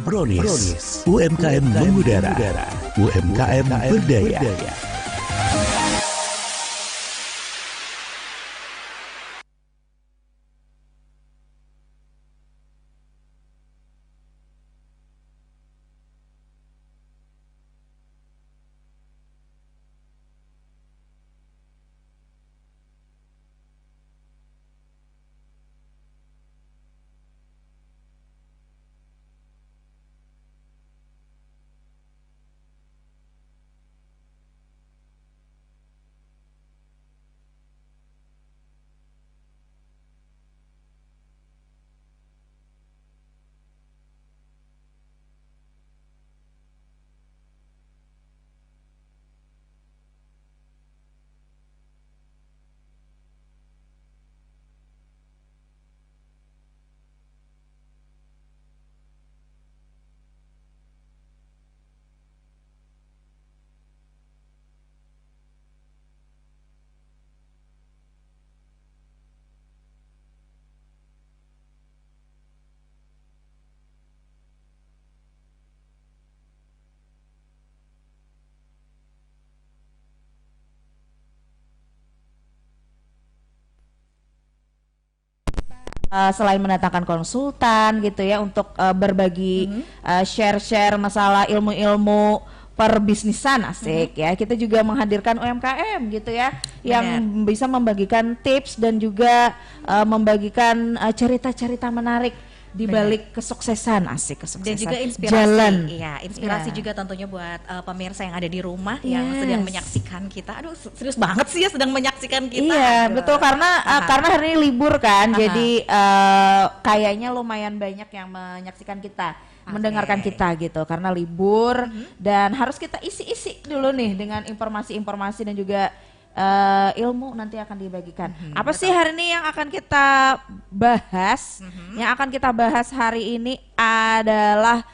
Brownies. UMKM mengudara. UMKM berdaya. Selain mendatangkan konsultan gitu ya untuk berbagi share-share masalah ilmu-ilmu perbisnisan asik ya, kita juga menghadirkan UMKM gitu ya yang bisa membagikan tips dan juga membagikan cerita-cerita menarik di balik kesuksesan asik, kesuksesan dan juga inspirasi jalan. Iya, inspirasi juga tentunya buat pemirsa yang ada di rumah yang sedang menyaksikan kita. Aduh, serius banget sih ya sedang menyaksikan kita. Iya, betul karena hari ini libur kan. Jadi kayaknya lumayan banyak yang menyaksikan kita, mendengarkan kita gitu karena libur dan harus kita isi-isi dulu nih dengan informasi-informasi dan juga ilmu nanti akan dibagikan. Apa sih hari ini yang akan kita bahas? Yang akan kita bahas hari ini adalah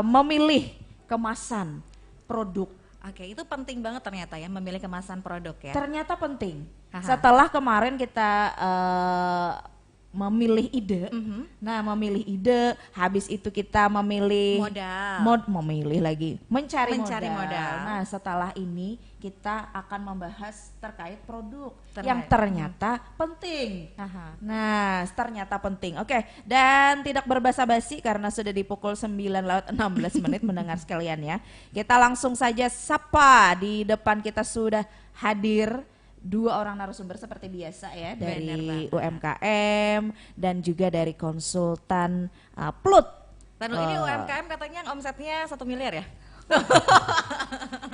memilih kemasan produk. Oke, itu penting banget ternyata ya memilih kemasan produk ya. Ternyata penting. Setelah kemarin kita memilih ide, memilih ide, habis itu kita memilih mencari modal. Nah, setelah ini kita akan membahas terkait produk yang ternyata penting. Nah, ternyata penting. Oke, dan tidak berbasa-basi karena sudah di pukul 9:16 mendengar sekalian ya. Kita langsung saja sapa, di depan kita sudah hadir dua orang narasumber seperti biasa ya, dari UMKM dan juga dari konsultan Plut. Lalu ini UMKM katanya omsetnya 1 miliar ya?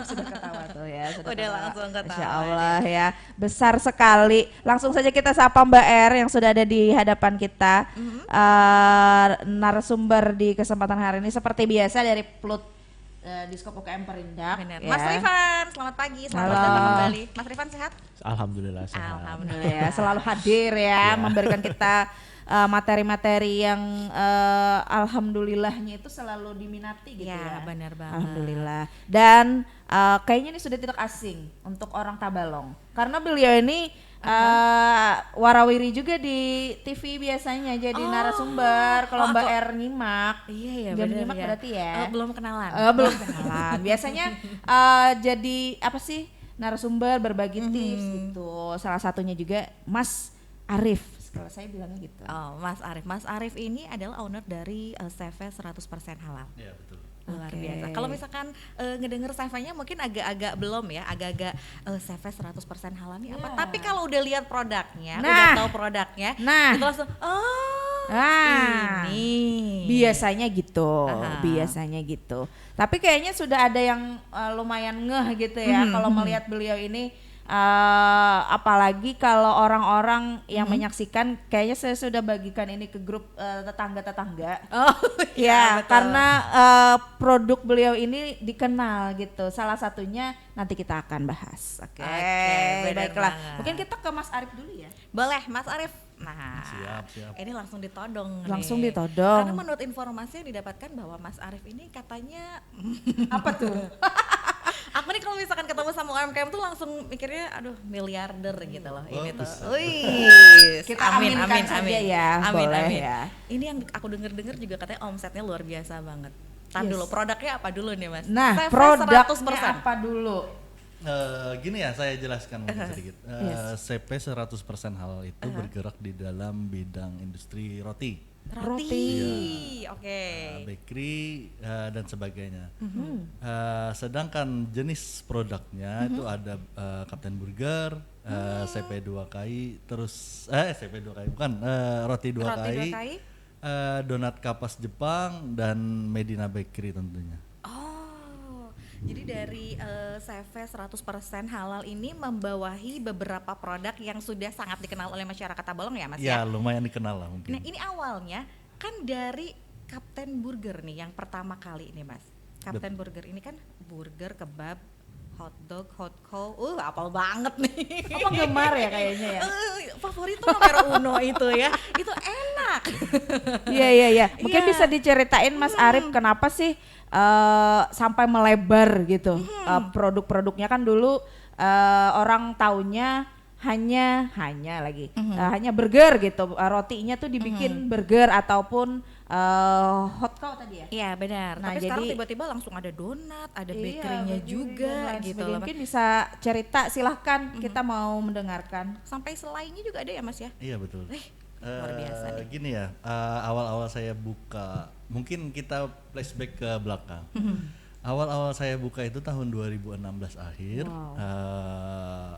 Sudah ketawa tuh ya, udah langsung ketawa. Insya Allah ya, besar sekali. Langsung saja kita sapa Mbak R yang sudah ada di hadapan kita. Narasumber di kesempatan hari ini seperti biasa dari Plut Diskop UKM Perindak. Ya. Mas Rifan, selamat pagi, selamat datang kembali. Mas Rifan sehat? Alhamdulillah sehat. Alhamdulillah ya, selalu hadir ya, memberikan kita materi-materi yang alhamdulillahnya itu selalu diminati gitu ya. Benar banget. Alhamdulillah. Dan kayaknya ini sudah tidak asing untuk orang Tabalong karena beliau ini warawiri juga di TV biasanya jadi narasumber kalau Mbak R nyimak. Iya jam benar nyimak ya. Berarti ya. Belum kenalan. Belum kenalan. Biasanya jadi apa sih, narasumber berbagi tips gitu. Salah satunya juga Mas Arif. Kalau saya bilangnya gitu. Mas Arif. Mas Arif ini adalah owner dari CV 100% halal. Iya betul. Luar biasa. Kalau misalkan ngedenger CV-nya mungkin agak-agak belum ya, agak-agak CV 100% halal nih apa. Tapi kalau udah lihat produknya, udah tahu produknya, itu langsung ini. Biasanya gitu. Tapi kayaknya sudah ada yang lumayan ngeh gitu ya kalau melihat beliau ini. Apalagi kalau orang-orang yang menyaksikan, kayaknya saya sudah bagikan ini ke grup tetangga-tetangga. Ya, karena produk beliau ini dikenal gitu. Salah satunya nanti kita akan bahas. Oke, baiklah. Mungkin kita ke Mas Arif dulu ya. Boleh, Mas Arif. Nah, siap. Ini langsung ditodong. Langsung ditodong. Karena menurut informasi yang didapatkan bahwa Mas Arif ini katanya apa tuh? Aku nih kalau misalkan ketemu sama UMKM tuh langsung mikirnya aduh miliarder gitu loh ini tuh. Wih, kita amin saja ya. Amin boleh amin. Ya. Ini yang aku dengar juga katanya omsetnya luar biasa banget. Tar dulu, produknya apa dulu nih Mas? Nah, CV produknya 100%. apa dulu? Gini ya, saya jelaskan mungkin sedikit. CP 100% halal itu bergerak di dalam bidang industri roti. Oke. Bakery dan sebagainya. Sedangkan jenis produknya itu ada Kapten Burger, CP 2KI, terus CP 2KI bukan, roti 2KI, donat kapas Jepang dan Medina Bakery tentunya. Jadi dari CV 100% halal ini membawahi beberapa produk yang sudah sangat dikenal oleh masyarakat Tabalong ya Mas ya? Ya lumayan dikenal lah mungkin. Nah ini awalnya kan dari Kapten Burger nih yang pertama kali ini Mas. Kapten Burger ini kan burger, kebab, hotdog, hotco, apal banget nih. Apa gemar ya kayaknya ya? Favorit tuh nomor uno itu ya, itu enak. Iya. Mungkin bisa diceritain Mas Arif kenapa sih sampai melebar gitu produk-produknya kan dulu orang taunya hanya burger gitu, rotinya tuh dibikin burger ataupun hotco tadi ya. Iya benar. Nah, tapi jadi, sekarang tiba-tiba langsung ada donat, ada bakerynya juga gitu loh. Mungkin bisa cerita, silahkan kita mau mendengarkan. Sampai selainnya juga ada ya Mas ya? Iya betul. Luar biasa nih. Gini ya, awal-awal saya buka, mungkin kita flashback ke belakang. Awal-awal saya buka itu tahun 2016 akhir.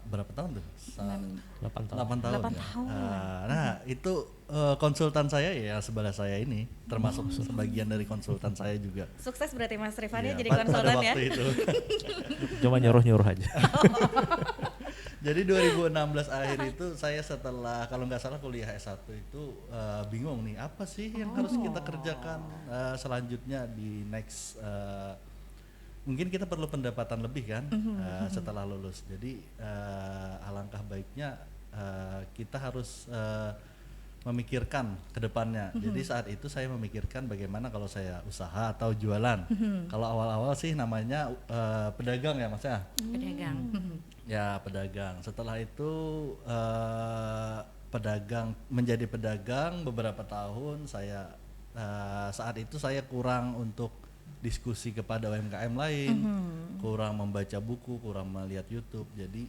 Berapa tahun tuh? 8 tahun. Nah itu konsultan saya ya sebelah saya ini, termasuk sebagian dari konsultan saya juga. Sukses berarti Mas Rifan ya jadi pada konsultan ya? waktu itu. Cuma nyuruh-nyuruh aja. Jadi 2016 akhir itu saya setelah kalau nggak salah kuliah S1 itu bingung nih apa sih yang harus kita kerjakan selanjutnya di next, mungkin kita perlu pendapatan lebih kan setelah lulus. Jadi alangkah baiknya kita harus memikirkan ke depannya. Jadi saat itu saya memikirkan bagaimana kalau saya usaha atau jualan. Kalau awal-awal sih namanya pedagang ya Mas ya. Pedagang. Ya pedagang. Setelah itu menjadi pedagang beberapa tahun. Saya saat itu saya kurang untuk diskusi kepada UMKM lain, kurang membaca buku, kurang melihat YouTube. Jadi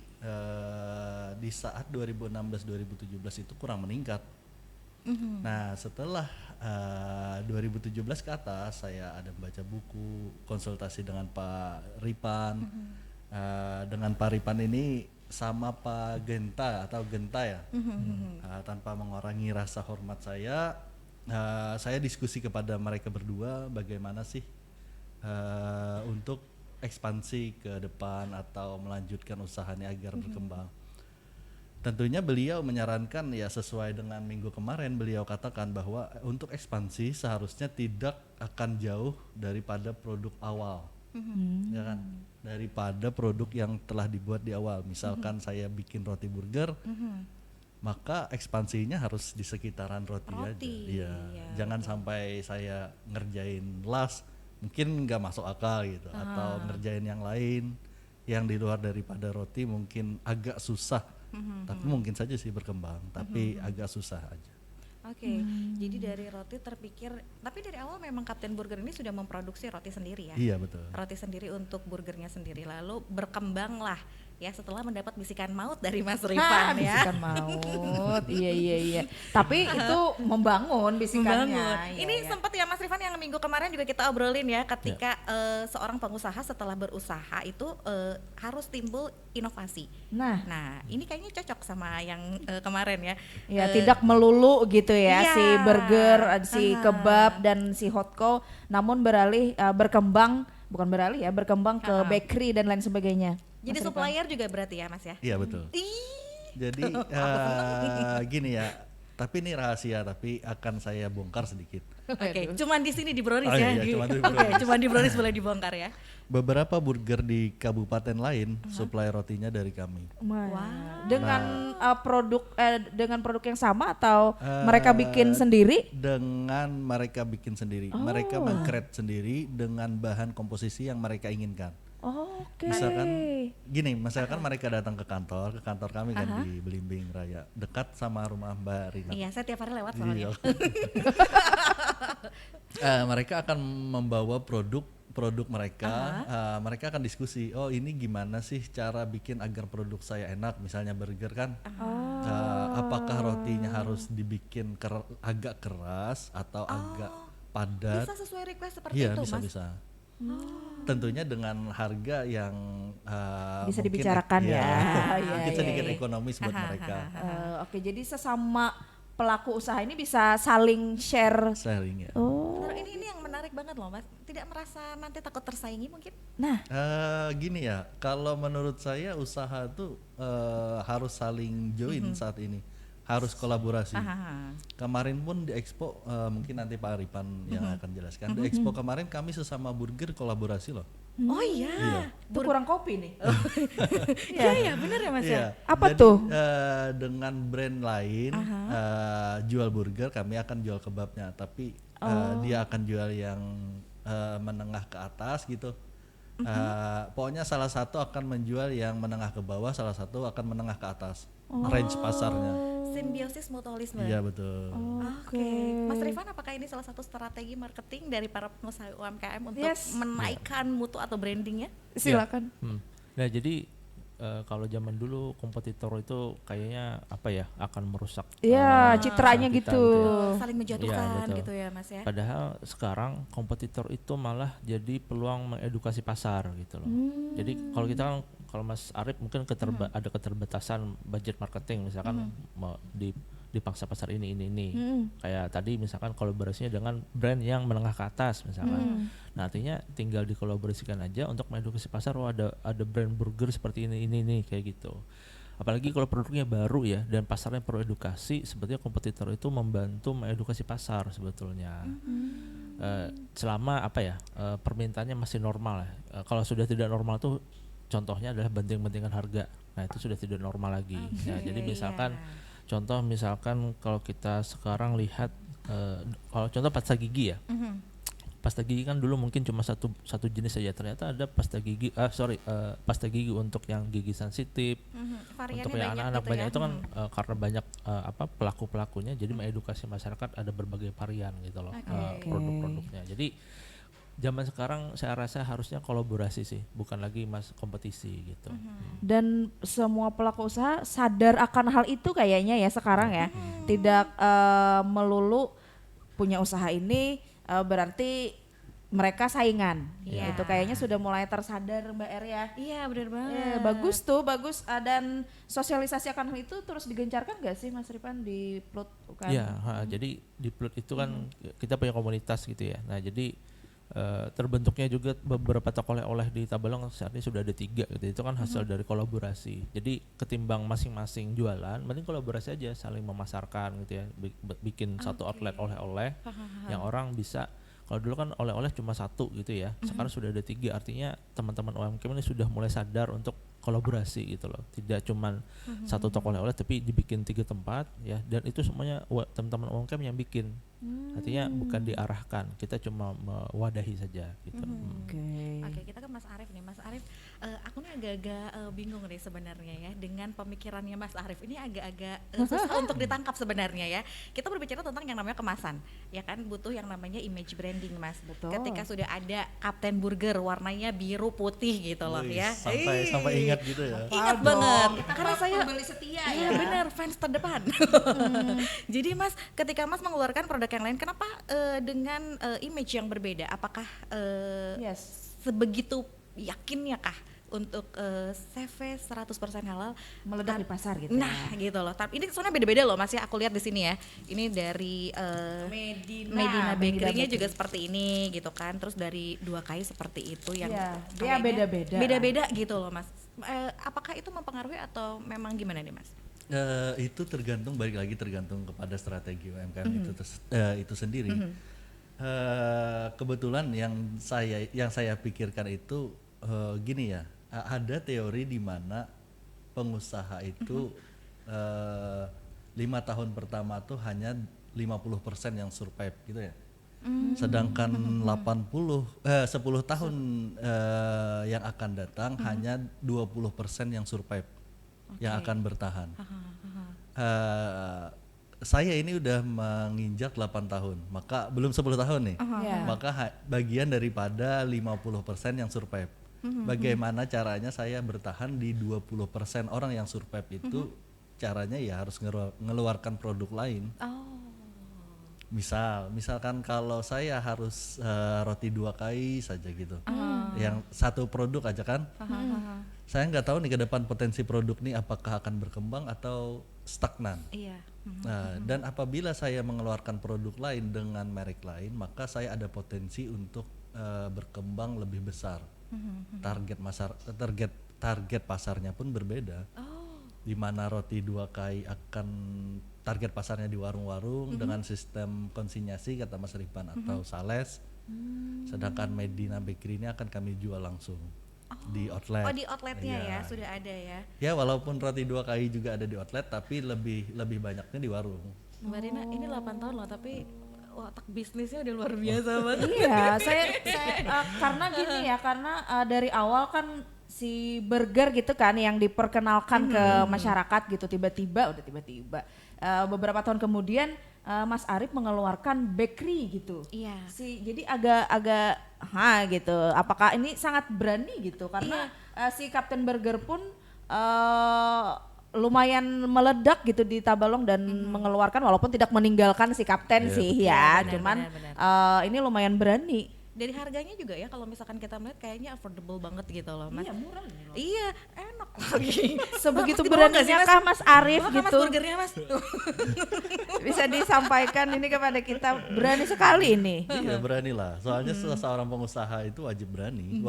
di saat 2016-2017 itu kurang meningkat. Nah setelah 2017 ke atas saya ada membaca buku, konsultasi dengan Pak Ripan. Dengan Pak Ripan ini sama Pak Genta ya, tanpa mengurangi rasa hormat saya diskusi kepada mereka berdua bagaimana sih untuk ekspansi ke depan atau melanjutkan usahanya agar berkembang. Tentunya beliau menyarankan ya sesuai dengan minggu kemarin beliau katakan bahwa untuk ekspansi seharusnya tidak akan jauh daripada produk awal. Ya kan, daripada produk yang telah dibuat di awal. Misalkan saya bikin roti burger, maka ekspansinya harus di sekitaran roti aja. Iya. Jangan sampai saya ngerjain mungkin nggak masuk akal gitu, atau ngerjain yang lain yang di luar daripada roti mungkin agak susah. Tapi mungkin saja sih berkembang, tapi agak susah aja. Oke, jadi dari roti terpikir, tapi dari awal memang Kapten Burger ini sudah memproduksi roti sendiri ya? Iya betul. Roti sendiri untuk burgernya sendiri, lalu berkembanglah ya setelah mendapat bisikan maut dari Mas Rifan ya. Bisikan maut, iya. Tapi itu membangun bisikannya. Ini sempat ya Mas Rifan yang minggu kemarin juga kita obrolin ya, ketika seorang pengusaha setelah berusaha itu harus timbul inovasi. Nah ini kayaknya cocok sama yang kemarin ya. Ya tidak melulu gitu ya, si burger, si kebab dan si hotco, namun berkembang ke bakery dan lain sebagainya. Jadi supplier juga berarti ya Mas ya? Iya betul. Jadi gini ya, tapi ini rahasia tapi akan saya bongkar sedikit. Oke, cuman di sini di Brownies ya. Iya, cuman di Brownies boleh dibongkar ya. Beberapa burger di kabupaten lain supply rotinya dari kami. Dengan dengan produk yang sama atau mereka bikin sendiri? Dengan mereka bikin sendiri. Mereka meng-create sendiri dengan bahan komposisi yang mereka inginkan. Oke. Misalkan gini, misalkan mereka datang ke kantor kami kan di Belimbing Raya, dekat sama rumah Mbak Rina. Iya, saya tiap hari lewat soalnya. Mereka akan membawa produk mereka, mereka akan diskusi, oh ini gimana sih cara bikin agar produk saya enak, misalnya burger kan, apakah rotinya harus dibikin agak keras atau agak padat? Bisa sesuai request seperti iya, itu, bisa, Mas? bisa. Tentunya dengan harga yang bisa mungkin, dibicarakan ya. mungkin sedikit ekonomis buat mereka. Oke, jadi sesama pelaku usaha ini bisa saling sharing ya. Benar, ini yang menarik banget loh, Mas. Tidak merasa nanti takut tersaingi mungkin? Nah, gini ya, kalau menurut saya usaha tuh harus saling join saat ini, harus kolaborasi. Kemarin pun di Expo, mungkin nanti Pak Aripan yang akan jelaskan. Di Expo kemarin kami sesama burger kolaborasi loh. Oh iya. itu kurang kopi nih. Iya, benar ya Mas ya. Apa Jadi, tuh? dengan brand lain jual burger, kami akan jual kebabnya, tapi dia akan jual yang menengah ke atas gitu. Pokoknya salah satu akan menjual yang menengah ke bawah, salah satu akan menengah ke atas. Range pasarnya. Simbiosis mutualisme. Iya betul. Oke. Mas Rifan, apakah ini salah satu strategi marketing dari para pengusaha UMKM untuk menaikkan mutu atau brandingnya? Silakan. Nah jadi kalau zaman dulu kompetitor itu kayaknya apa ya, akan merusak citranya kita, gitu. Saling menjatuhkan betul. gitu ya Mas ya. Padahal sekarang kompetitor itu malah jadi peluang mengedukasi pasar gitu loh. Jadi kalau kita kan, kalau Mas Arif mungkin ada keterbatasan budget marketing, misalkan dipaksa pasar ini. Kayak tadi misalkan kolaborasinya dengan brand yang menengah ke atas misalkan. Nah artinya tinggal dikolaborasikan aja untuk mengedukasi pasar, ada brand burger seperti ini kayak gitu. Apalagi kalau produknya baru ya dan pasarnya perlu edukasi, sebetulnya kompetitor itu membantu mengedukasi pasar sebetulnya. Selama permintaannya masih normal ya. Kalau sudah tidak normal tuh contohnya adalah banting-bantingan harga. Nah itu sudah tidak normal lagi. Nah jadi misalkan contoh kalau kita sekarang lihat kalau contoh pasta gigi ya. Pasta gigi kan dulu mungkin cuma satu jenis saja, ternyata ada pasta gigi untuk yang gigi sensitif, untuk yang anak-anak gitu banyak ya. itu kan karena banyak pelaku-pelakunya, jadi mengedukasi masyarakat ada berbagai varian gitu loh produk-produknya. Jadi zaman sekarang saya rasa harusnya kolaborasi sih, bukan lagi kompetisi gitu. Dan semua pelaku usaha sadar akan hal itu kayaknya ya sekarang ya. Tidak melulu punya usaha ini berarti mereka saingan. Itu kayaknya sudah mulai tersadar Mbak Er ya. Iya benar banget. Bagus. Dan sosialisasi akan hal itu terus digencarkan gak sih Mas Rifan di Plut UKM? Iya, jadi di Plut itu kan kita punya komunitas gitu ya. Nah jadi terbentuknya juga beberapa toko oleh-oleh di Tabalong saat ini sudah ada 3 gitu. Itu kan hasil dari kolaborasi. Jadi ketimbang masing-masing jualan, mending kolaborasi aja, saling memasarkan gitu ya. Bikin satu outlet oleh-oleh yang orang bisa. Kalau dulu kan oleh-oleh cuma 1 gitu ya. Sekarang sudah ada 3, artinya teman-teman UMKM ini sudah mulai sadar untuk kolaborasi gitu loh. Tidak cuman satu toko oleh-oleh tapi dibikin 3 tempat ya, dan itu semuanya teman-teman UMKM yang bikin. Artinya bukan diarahkan, kita cuma mewadahi saja gitu. Oke, kita ke Mas Arif nih. Mas Arif, aku nih agak-agak bingung nih sebenarnya ya dengan pemikirannya Mas Arif. Ini agak-agak susah untuk ditangkap sebenarnya ya. Kita berbicara tentang yang namanya kemasan, ya kan, butuh yang namanya image branding Mas. Betul. Ketika sudah ada Kapten Burger warnanya biru putih gitu loh ya. Sampai ingat gitu ya. Ingat banget, karena saya pembeli setia iya benar, fans terdepan. Jadi Mas, ketika Mas mengeluarkan produk yang lain, kenapa dengan image yang berbeda? Apakah sebegitu yakinnya kah untuk CV 100% halal meledak di pasar gitu? Nah gitu loh. Tapi ini soalnya beda-beda loh Mas ya, aku lihat di sini ya. Ini dari Medina Bakery-nya juga seperti ini gitu kan. Terus dari 2 kayu seperti itu yang dia beda-beda. Beda-beda gitu loh Mas. Apakah itu mempengaruhi atau memang gimana nih Mas? Itu balik lagi tergantung kepada strategi UMKM itu sendiri. Kebetulan yang saya pikirkan itu gini ya, ada teori di mana pengusaha itu 5 tahun pertama tuh hanya 50% yang survive gitu ya. Sedangkan 10 tahun yang akan datang hanya 20% yang survive, yang akan bertahan. Saya ini udah menginjak 8 tahun, maka belum 10 tahun nih. Maka bagian daripada 50% yang survive. Bagaimana caranya saya bertahan di 20% orang yang survive itu? Caranya ya harus ngeluarkan produk lain. Misalkan kalau saya harus roti 2 kai saja gitu, yang satu produk aja kan, saya nggak tahu nih ke depan potensi produk nih apakah akan berkembang atau stagnan. Nah, dan apabila saya mengeluarkan produk lain dengan merek lain, maka saya ada potensi untuk berkembang lebih besar. Target pasarnya pun berbeda. Di mana roti 2 kai akan target pasarnya di warung-warung dengan sistem konsinyasi kata Mas Rifan atau sales. Sedangkan Medina Bakery ini akan kami jual langsung di outlet. Di outletnya ya, sudah ada ya. Ya walaupun roti 2 kai juga ada di outlet, tapi lebih banyaknya di warung. Mbak Rina ini 8 tahun loh, tapi otak bisnisnya udah luar biasa banget. Iya, saya karena gini ya, karena dari awal kan si burger gitu kan yang diperkenalkan ke masyarakat gitu, tiba-tiba beberapa tahun kemudian Mas Arif mengeluarkan bakery gitu. Iya. Jadi agak gitu. Apakah ini sangat berani gitu karena si Kapten Burger pun lumayan meledak gitu di Tabalong dan mengeluarkan walaupun tidak meninggalkan si Kapten sih ya, cuman ini lumayan berani. Dari harganya juga ya, kalau misalkan kita melihat kayaknya affordable banget gitu loh Mas. Iya, murah loh. Iya, enak lagi. Sebegitu beraninya kah Mas Arif gitu? Mas burgernya Mas. Bisa disampaikan ini kepada kita, berani sekali ini. Iya berani lah, soalnya seorang pengusaha itu wajib berani,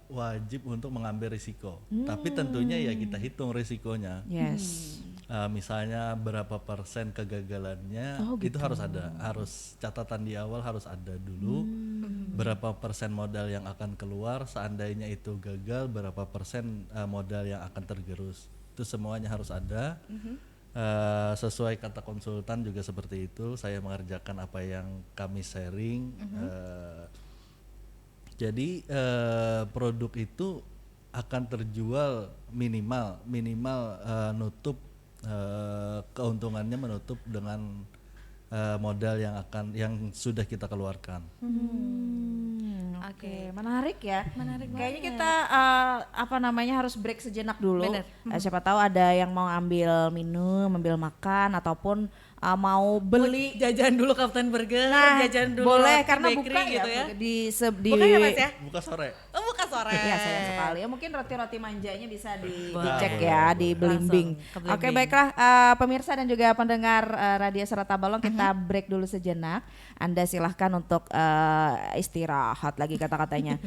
wajib untuk mengambil risiko. Tapi tentunya ya kita hitung risikonya. Yes. Misalnya berapa persen kegagalannya itu harus catatan di awal harus ada dulu. Berapa persen modal yang akan keluar seandainya itu gagal, berapa persen modal yang akan tergerus, itu semuanya harus ada. Sesuai kata konsultan juga seperti itu, saya mengerjakan apa yang kami sharing. Jadi produk itu akan terjual minimal nutup keuntungannya menutup dengan modal yang sudah kita keluarkan. Oke, menarik ya. Menarik Kayaknya banget. kita harus break sejenak dulu. Bener. Siapa tahu ada yang mau ambil minum, ambil makan ataupun mau beli. Jajan dulu Kapten Burger, Nah, jajan dulu boleh roti karena bakery buka gitu ya. ya. Buka ya Mas ya? Buka sore. Oh buka sore. Iya sayang sekali. Ya, mungkin roti-roti manjanya bisa dicek Boleh, ya boleh. di Belimbing. Langsung ke Oke Belimbing. baiklah pemirsa dan juga pendengar Radio Suara Tabalong, kita break dulu sejenak. Anda silahkan untuk istirahat lagi kata-katanya.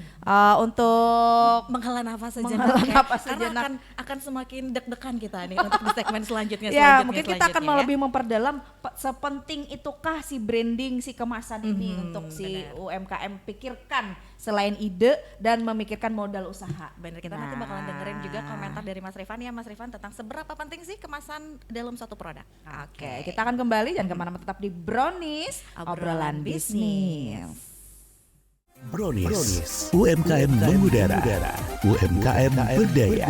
Untuk Menghela nafas sejenak. Menghela ya. nafas Karena sejenak. akan semakin deg-degan kita nih untuk di segmen selanjutnya. Ya mungkin kita akan ya. lebih memperdalam sepenting itukah si branding si kemasan ini untuk si UMKM pikirkan selain ide dan memikirkan modal usaha. Bener, kita nanti bakalan dengerin juga komentar dari Mas Rifan ya Mas Rifan tentang seberapa penting sih kemasan dalam suatu produk. Oke, kita akan kembali, jangan kemana-mana, tetap di Brownies, obrolan bisnis. Brownies, UMKM mengudara, UMKM berdaya.